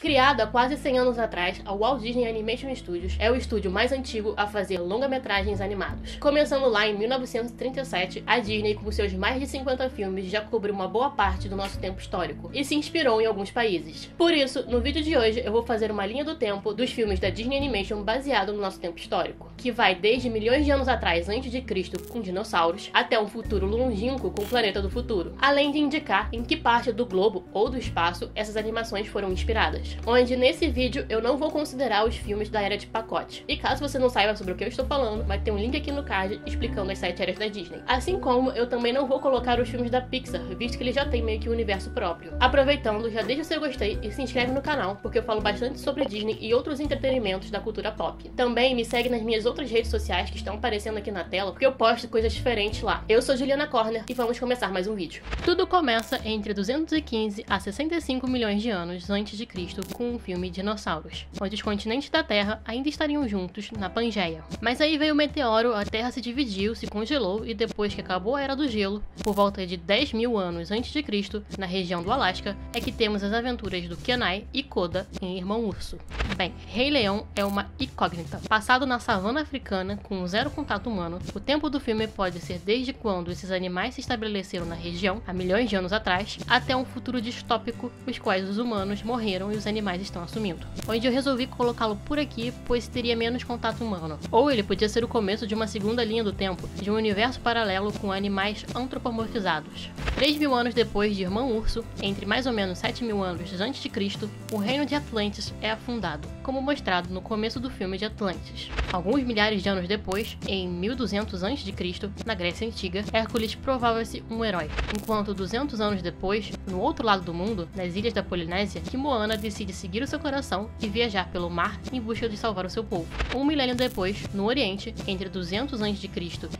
Criado há quase 100 anos atrás, a Walt Disney Animation Studios é o estúdio mais antigo a fazer longa-metragens animados. Começando lá em 1937, a Disney, com seus mais de 50 filmes, já cobriu uma boa parte do nosso tempo histórico e se inspirou em alguns países. Por isso, no vídeo de hoje eu vou fazer uma linha do tempo dos filmes da Disney Animation baseado no nosso tempo histórico, que vai desde milhões de anos atrás antes de Cristo com dinossauros, até um futuro longínquo com o planeta do futuro, além de indicar em que parte do globo ou do espaço essas animações foram inspiradas. Onde nesse vídeo eu não vou considerar os filmes da era de pacote. E caso você não saiba sobre o que eu estou falando, vai ter um link aqui no card explicando as 7 eras da Disney. Assim como eu também não vou colocar os filmes da Pixar, visto que ele já tem meio que um universo próprio. Aproveitando, já deixa o seu gostei e se inscreve no canal, porque eu falo bastante sobre Disney e outros entretenimentos da cultura pop. Também me segue nas minhas outras redes sociais que estão aparecendo aqui na tela, porque eu posto coisas diferentes lá. Eu sou Juliana Corner e vamos começar mais um vídeo. Tudo começa entre 215 a 65 milhões de anos antes de Cristo com o filme Dinossauros, onde os continentes da Terra ainda estariam juntos na Pangeia. Mas aí veio o meteoro, a Terra se dividiu, se congelou e depois que acabou a Era do Gelo, por volta de 10 mil anos antes de Cristo, na região do Alasca, é que temos as aventuras do Kenai e Koda em Irmão Urso. Bem, Rei Leão é uma incógnita. Passado na savana africana com zero contato humano, o tempo do filme pode ser desde quando esses animais se estabeleceram na região, há milhões de anos atrás, até um futuro distópico, os quais os humanos morreram e os animais estão assumindo. Onde eu resolvi colocá-lo por aqui, pois teria menos contato humano. Ou ele podia ser o começo de uma segunda linha do tempo, de um universo paralelo com animais antropomorfizados. 3 mil anos depois de Irmão Urso, entre mais ou menos 7 mil anos antes de Cristo, o reino de Atlantis é afundado, como mostrado no começo do filme de Atlantis. Alguns milhares de anos depois, em 1200 a.C., na Grécia Antiga, Hércules provava-se um herói. Enquanto 200 anos depois, no outro lado do mundo, nas ilhas da Polinésia, que Moana decide seguir o seu coração e viajar pelo mar em busca de salvar o seu povo. Um milênio depois, no Oriente, entre 200 a.C.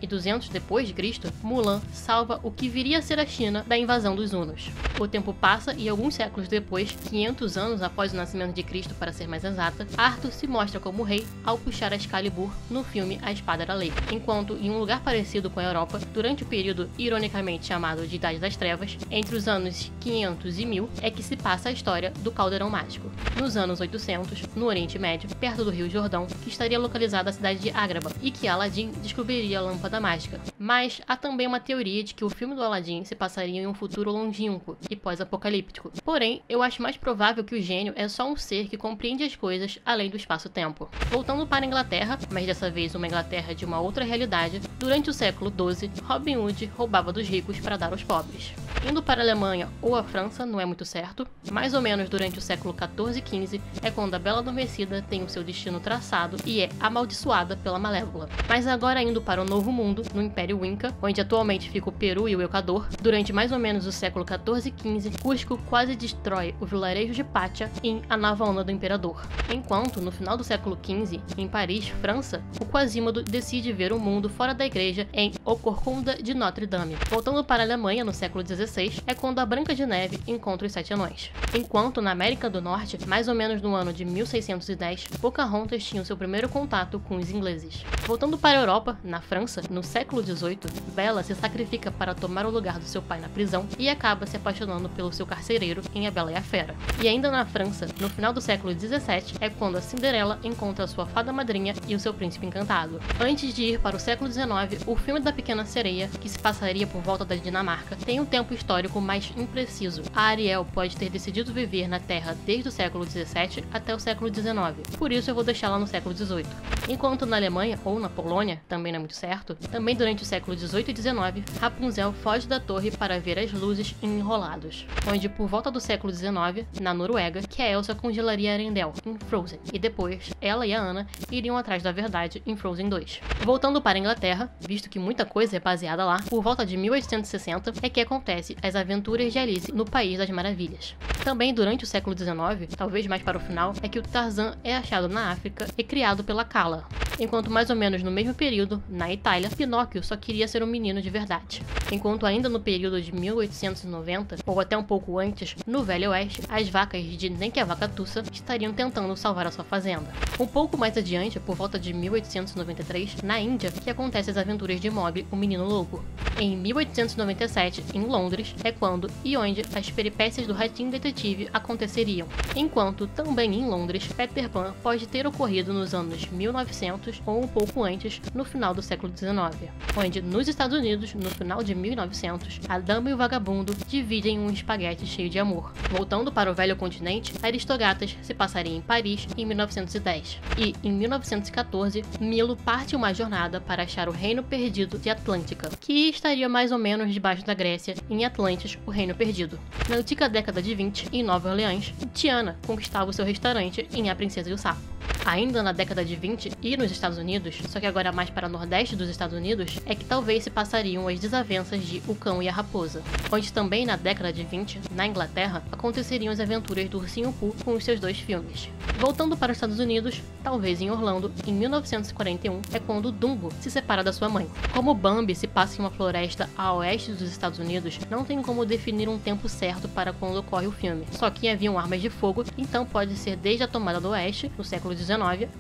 e 200 depois de Cristo, Mulan salva o que viria a ser a China da invasão dos Hunos. O tempo passa e alguns séculos depois, 500 anos após o nascimento de Cristo para ser mais exata, Arthur se mostra como rei ao puxar a Excalibur no filme A Espada era Lei. Enquanto em um lugar parecido com a Europa, durante o período ironicamente chamado de Idade das Trevas, entre os anos 500 e 1000, é que se passa a história do Caldeirão Mágico. Nos anos 800, no Oriente Médio, perto do Rio Jordão, que estaria localizada a cidade de Ágraba, e que Aladdin descobriria a lâmpada mágica. Mas há também uma teoria de que o filme do Aladdin se passaria em um futuro longínquo e pós-apocalíptico. Porém, eu acho mais provável que o gênio é só um ser que compreende as coisas além do espaço-tempo. Voltando para a Inglaterra, mas dessa vez uma Inglaterra de uma outra realidade, durante o século XII, Robin Hood roubava dos ricos para dar aos pobres. Indo para a Alemanha ou a França, não é muito certo, mais ou menos durante o século XIV e XV é quando a Bela Adormecida tem o seu destino traçado e é amaldiçoada pela Malévola. Mas agora indo para o Novo Mundo, no Império Inca, onde atualmente fica o Peru e o Equador, durante mais ou menos o século XIV e XV, Cusco quase destrói o vilarejo de Pátia em A Nova Onda do Imperador. Enquanto, no final do século XV, em Paris, França, o Quasimodo decide ver o mundo fora da igreja em O Corcunda de Notre Dame. Voltando para a Alemanha, no século XVI, é quando a Branca de Neve encontra os 7 anões. Enquanto na América do Norte, mais ou menos no ano de 1610, Pocahontas tinha o seu primeiro contato com os ingleses. Voltando para a Europa, na França, no século XVIII, Bela se sacrifica para tomar o lugar do seu pai na prisão e acaba se apaixonando pelo seu carcereiro em A Bela e a Fera. E ainda na França, no final do século XVII, é quando a Cinderela encontra a sua fada madrinha e o seu príncipe encantado. Antes de ir para o século XIX, o filme da Pequena Sereia, que se passaria por volta da Dinamarca, tem um tempo histórico mais impreciso. A Ariel pode ter decidido viver na Terra desde o século XVII até o século XIX, por isso eu vou deixá-la no século XVIII. Enquanto na Alemanha ou na Polônia, também não é muito certo, também durante o século XVIII e XIX, Rapunzel foge da torre para ver as luzes em Enrolados, onde por volta do século XIX, na Noruega, que a Elsa congelaria Arendelle, em Frozen, e depois ela e a Anna iriam atrás da verdade em Frozen 2. Voltando para a Inglaterra, visto que muita coisa é baseada lá, por volta de 1860 é que acontece as aventuras de Alice no País das Maravilhas. Também durante o século XIX, talvez mais para o final, é que o Tarzan é achado na África e criado pela Kala. enquanto mais ou menos no mesmo período, na Itália, Pinóquio só queria ser um menino de verdade. Enquanto ainda no período de 1890, ou até um pouco antes, no Velho Oeste, as vacas de Nem que a Vaca Tussa estariam tentando salvar a sua fazenda. Um pouco mais adiante, por volta de 1893, na Índia, que acontecem as aventuras de Mowgli, o Menino Louco. Em 1897, em Londres, é quando e onde as peripécias do Ratinho Detetive aconteceriam. Enquanto, também em Londres, Peter Pan pode ter ocorrido nos anos 1900 ou um pouco antes, no final do século XIX, onde, nos Estados Unidos, no final de 1900, a Dama e o Vagabundo dividem um espaguete cheio de amor. Voltando para o velho continente, Aristogatas se passaria em Paris em 1910. E, em 1914, Milo parte uma jornada para achar o reino perdido de Atlântica, que estaria mais ou menos debaixo da Grécia, em Atlantis, o reino perdido. Na antiga década de 20, em Nova Orleans, Tiana conquistava o seu restaurante em A Princesa e o Sapo. Ainda na década de 20 e nos Estados Unidos, só que agora mais para o nordeste dos Estados Unidos, é que talvez se passariam as desavenças de O Cão e a Raposa, onde também na década de 20, na Inglaterra, aconteceriam as aventuras do Ursinho Pooh com os seus 2 filmes. Voltando para os Estados Unidos, talvez em Orlando, em 1941, é quando Dumbo se separa da sua mãe. Como Bambi se passa em uma floresta a oeste dos Estados Unidos, não tem como definir um tempo certo para quando ocorre o filme, só que haviam armas de fogo, então pode ser desde a tomada do oeste, no século XIX,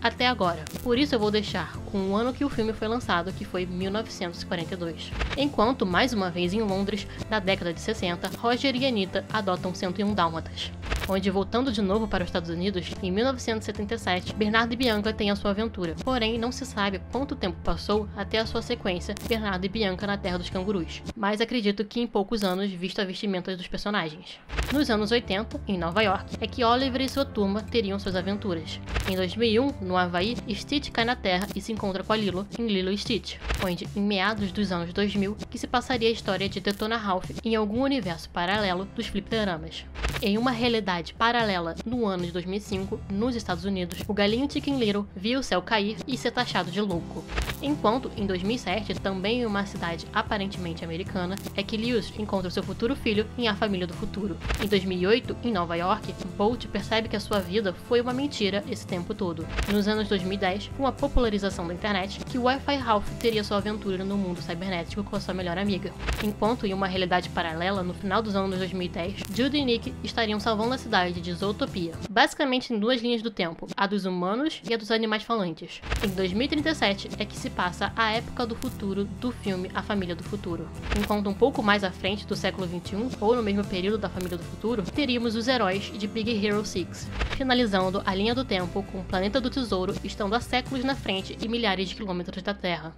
até agora. Por isso eu vou deixar com o ano que o filme foi lançado, que foi 1942. Enquanto, mais uma vez em Londres, na década de 60, Roger e Anita adotam 101 Dálmatas. Onde, voltando de novo para os Estados Unidos, em 1977, Bernardo e Bianca têm a sua aventura. Porém, não se sabe quanto tempo passou até a sua sequência, Bernardo e Bianca na Terra dos Cangurus. Mas acredito que em poucos anos, visto a vestimenta dos personagens. Nos anos 80, em Nova York, é que Oliver e sua turma teriam suas aventuras. Em 2001, no Havaí, Stitch cai na Terra e se encontra com a Lilo em Lilo e Stitch, onde, em meados dos anos 2000, que se passaria a história de Detona Ralph em algum universo paralelo dos fliperamas. Em uma realidade paralela, no ano de 2005, nos Estados Unidos, o galinho Chicken Little viu o céu cair e ser taxado de louco. Enquanto, em 2007, também em uma cidade aparentemente americana, é que Lewis encontra seu futuro filho em A Família do Futuro. Em 2008, em Nova York, Bolt percebe que a sua vida foi uma mentira esse tempo todo. Nos anos 2010, com a popularização da internet, que o Wi-Fi Ralph teria sua aventura no mundo cibernético com a sua melhor amiga. Enquanto, em uma realidade paralela, no final dos anos 2010, Judy e Nick estariam salvando a cidade de Zootopia, basicamente em 2 linhas do tempo, a dos humanos e a dos animais falantes. Em 2037 é que se passa a época do futuro do filme A Família do Futuro. Enquanto um pouco mais à frente do século XXI, ou no mesmo período da Família do Futuro, teríamos os heróis de Big Hero 6, finalizando a linha do tempo com o Planeta do Tesouro estando há séculos na frente e milhares de quilômetros da Terra.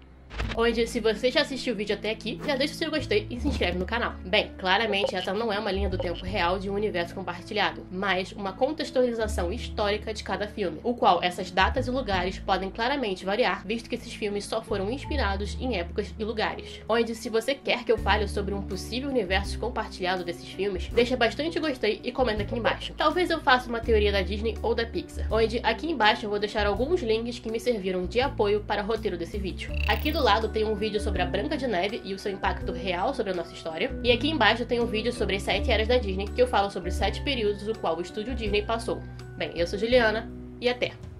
Onde, se você já assistiu o vídeo até aqui, já deixa o seu gostei e se inscreve no canal. Bem, claramente essa não é uma linha do tempo real de um universo compartilhado, mas uma contextualização histórica de cada filme, o qual essas datas e lugares podem claramente variar, visto que esses filmes só foram inspirados em épocas e lugares. Onde, se você quer que eu fale sobre um possível universo compartilhado desses filmes, deixa bastante gostei e comenta aqui embaixo. Talvez eu faça uma teoria da Disney ou da Pixar, onde aqui embaixo eu vou deixar alguns links que me serviram de apoio para o roteiro desse vídeo. Aqui do lado tem um vídeo sobre a Branca de Neve e o seu impacto real sobre a nossa história. E aqui embaixo tem um vídeo sobre as 7 eras da Disney, que eu falo sobre 7 períodos o qual o estúdio Disney passou. Bem, eu sou Juliana e até!